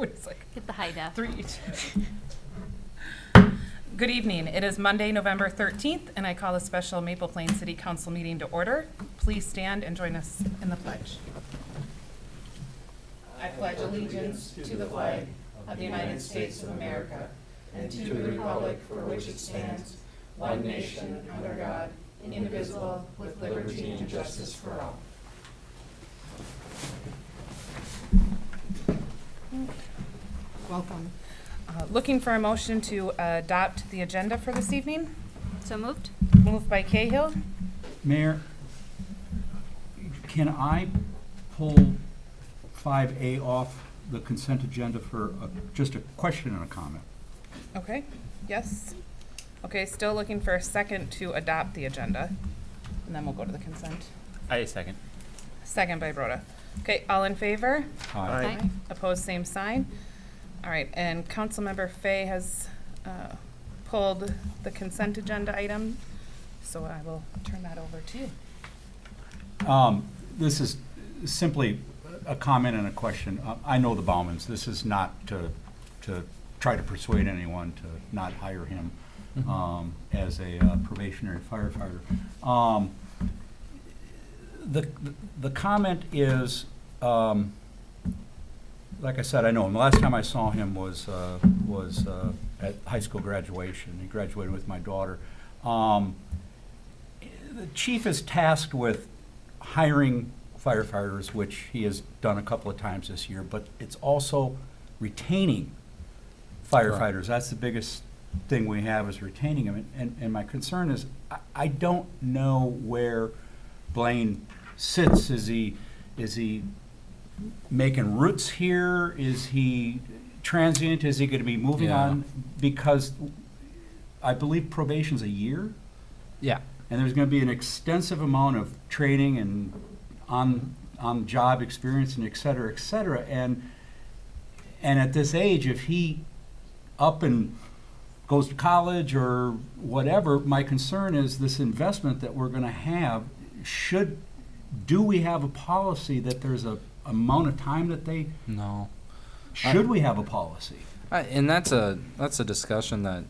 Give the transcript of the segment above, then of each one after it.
It's like Get the high def. 3. Good evening. It is Monday, November 13th, and I call the special Maple Plain City Council meeting to order. Please stand and join us in the pledge. I pledge allegiance to the flag of the United States of America and to the republic for which it stands, one nation, under God, indivisible, with liberty and justice for all. Welcome. Looking for a motion to adopt the agenda for this evening. So moved? Moved by Cahill. Mayor, can I pull 5A off the consent agenda for just a question and a comment? Okay, yes. Okay, still looking for a second to adopt the agenda. And then we'll go to the consent. I second. Second by Broda. Okay, all in favor? Aye. Opposed, same sign. All right, and Councilmember Fay has pulled the consent agenda item, so I will turn that over to you. This is simply a comment and a question. I know the Baumans. This is not to try to persuade anyone to not hire him as a probationary firefighter. The comment is, like I said, I know him. The last time I saw him was at high school graduation. He graduated with my daughter. The chief is tasked with hiring firefighters, which he has done a couple of times this year, but it's also retaining firefighters. That's the biggest thing we have, is retaining them. And my concern is, I don't know where Blaine sits. Is he making roots here? Is he transient? Is he going to be moving on? Because I believe probation's a year, Yeah. and there's going to be an extensive amount of training and on-job experience and et cetera, et cetera. And at this age, if he up and goes to college or whatever, my concern is this investment that we're going to have, do we have a policy that there's a amount of time that they, No. should we have a policy? And that's a discussion that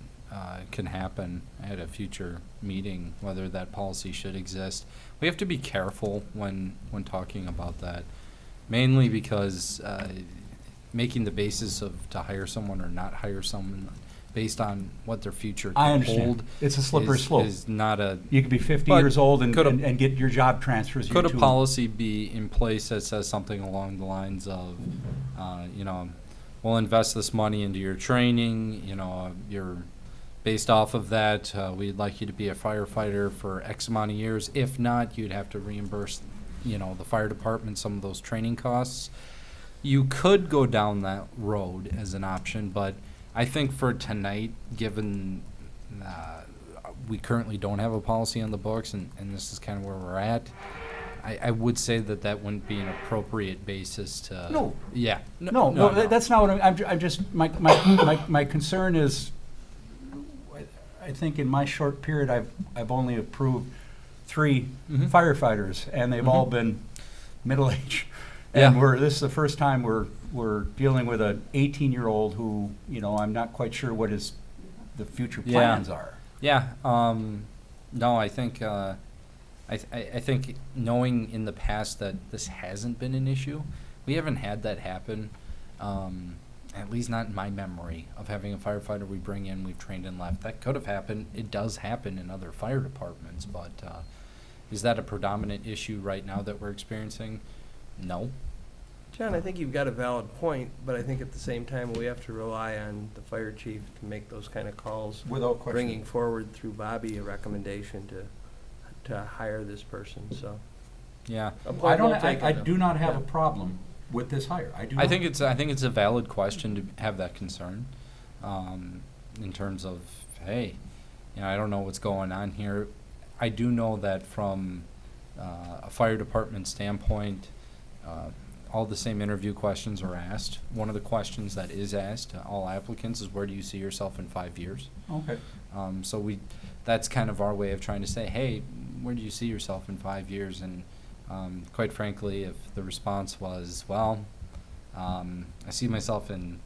can happen at a future meeting, whether that policy should exist. We have to be careful when talking about that, mainly because making the basis of to hire someone or not hire someone based on what their future I could understand. hold It's a slippery slope. is not a. You could be 50 But years old and could a- and get your job transfers. Could a policy be in place that says something along the lines of, we'll invest this money into your training, you're based off of that, we'd like you to be a firefighter for X amount of years. If not, you'd have to reimburse, the fire department some of those training costs. You could go down that road as an option, but I think for tonight, given we currently don't have a policy on the books, and this is kind of where we're at, I would say that wouldn't be an appropriate basis to. No. Yeah. No, that's not what I'm just, my concern is, I think in my short period, I've only approved 3 Mhm. firefighters, and they've all been middle-aged. And Yeah. this is the first time we're dealing with an 18-year-old who, I'm not quite sure what the future Yeah. plans are. Yeah. No, I think I think knowing in the past that this hasn't been an issue, we haven't had that happen. At least not in my memory of having a firefighter we bring in, we've trained and left. That could have happened. It does happen in other fire departments, but is that a predominant issue right now that we're experiencing? No. John, I think you've got a valid point, but I think at the same time, we have to rely on the fire chief to make those kind of calls, Without question. bringing forward through Bobby a recommendation to hire this person, so. Yeah. A point well taken, I though. do not have a Yeah. problem with this hire. I do not. I think it's a valid question to have that concern, in terms of, hey, I don't know what's going on here. I do know that from a fire department standpoint, all the same interview questions are asked. One of the questions that is asked to all applicants is, where do you see yourself in 5 years? Okay. So that's kind of our way of trying to say, hey, where do you see yourself in 5 years? And quite frankly, if the response was, well, I see myself in,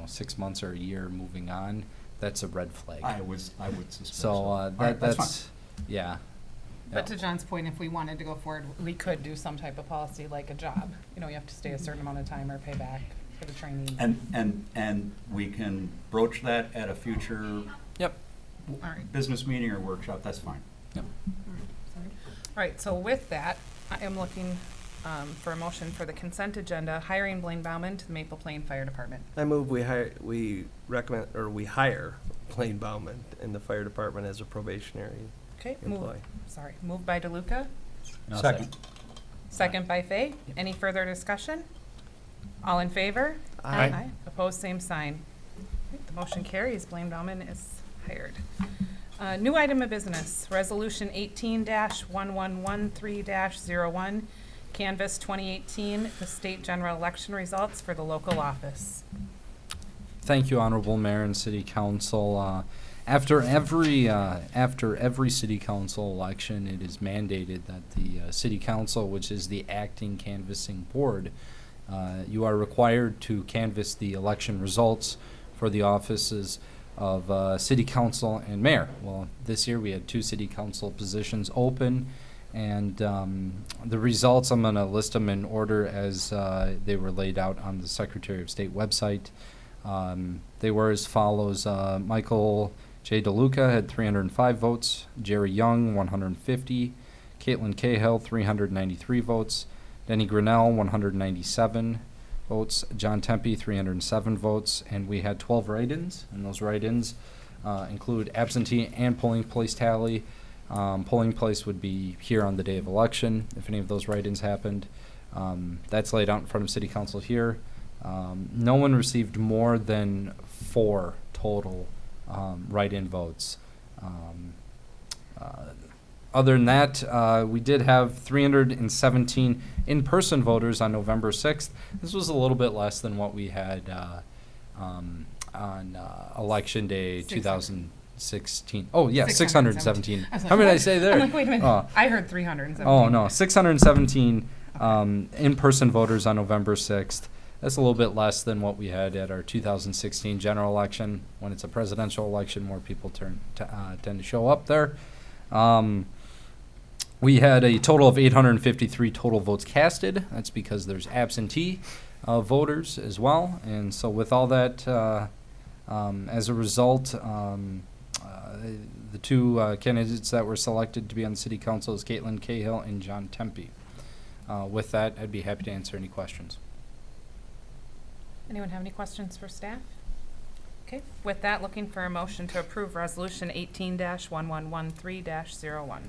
6 months or a year moving on, that's a red flag. I would suspect So, All right, that's that's, yeah. But to John's point, if we wanted to go forward, we could do some type of policy like a job. You know, you have to stay a certain amount of time or pay back for the training. And we can broach that at a future Yep. All right. business meeting or workshop, that's fine. Yep. All right, so with that, I am looking for a motion for the consent agenda, hiring Blaine Bauman to the Maple Plain Fire Department. I move we hire Blaine Bauman in the fire department as a probationary Okay, employee. moved by DeLuca, Second. second by Fay. Any further discussion? All in favor? Aye. Opposed, same sign. Okay, the motion carries. Blaine Bauman is hired. New item of business, Resolution 18-1113-01, Canvas 2018, the state general election results for the local office. Thank you, Honorable Mayor and City Council. After every City Council election, it is mandated that the City Council, which is the acting canvassing board, you are required to canvass the election results for the offices of City Council and Mayor. Well, this year we had 2 City Council positions open, and the results, I'm going to list them in order as they were laid out on the Secretary of State website. They were as follows. Michael J. DeLuca had 305 votes, Jerry Young 150, Caitlin Cahill 393 votes, Denny Grinnell 197 votes, John Tempe 307 votes, and we had 12 write-ins, and those write-ins include absentee and polling place tally. Polling place would be here on the day of election if any of those write-ins happened. That's laid out in front of City Council here. No one received more than 4 total write-in votes. Other than that, we did have 317 in-person voters on November 6th. This was a little bit less than what we had on Election Day 2016. Oh, yeah, 617. I was like, How many did I what? say there? I'm like, wait a minute. Oh. I heard 317. Oh, no, 617 in-person voters on November 6th. That's a little bit less than what we had at our 2016 general election. When it's a presidential election, more people tend to show up there. We had a total of 853 total votes casted. That's because there's absentee voters as well. And so with all that, as a result, the 2 candidates that were selected to be on the City Council is Caitlin Cahill and John Tempe. With that, I'd be happy to answer any questions. Anyone have any questions for staff? Okay, with that, looking for a motion to approve Resolution 18-1113-01.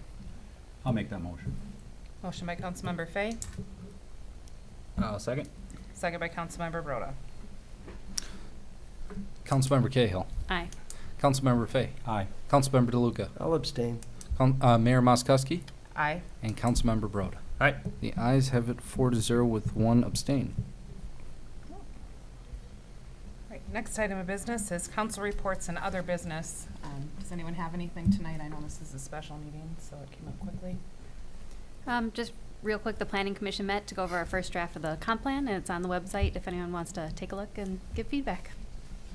I'll make that motion. Motion by Councilmember Fay, Second. second by Councilmember Broda. Councilmember Cahill. Aye. Councilmember Fay. Aye. Councilmember DeLuca. I'll abstain. Mayor Moskowski. Aye. And Councilmember Broda. Aye. The ayes have it 4-0 with 1 abstain. Right, next item of business is council reports and other business. Does anyone have anything tonight? I know this is a special meeting, so it came up quickly. Just real quick, the planning commission met to go over our first draft of the comp plan, and it's on the website if anyone wants to take a look and give feedback.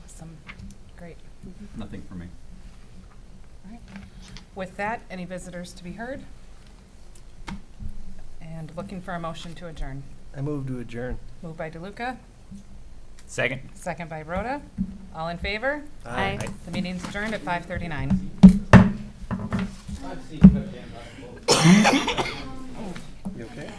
Awesome, great. Nothing for me. All right. With that, any visitors to be heard? And looking for a motion to adjourn. I move to adjourn. Moved by DeLuca, Second. second by Broda. All in favor? Aye. The meeting's adjourned at 5:39. You okay?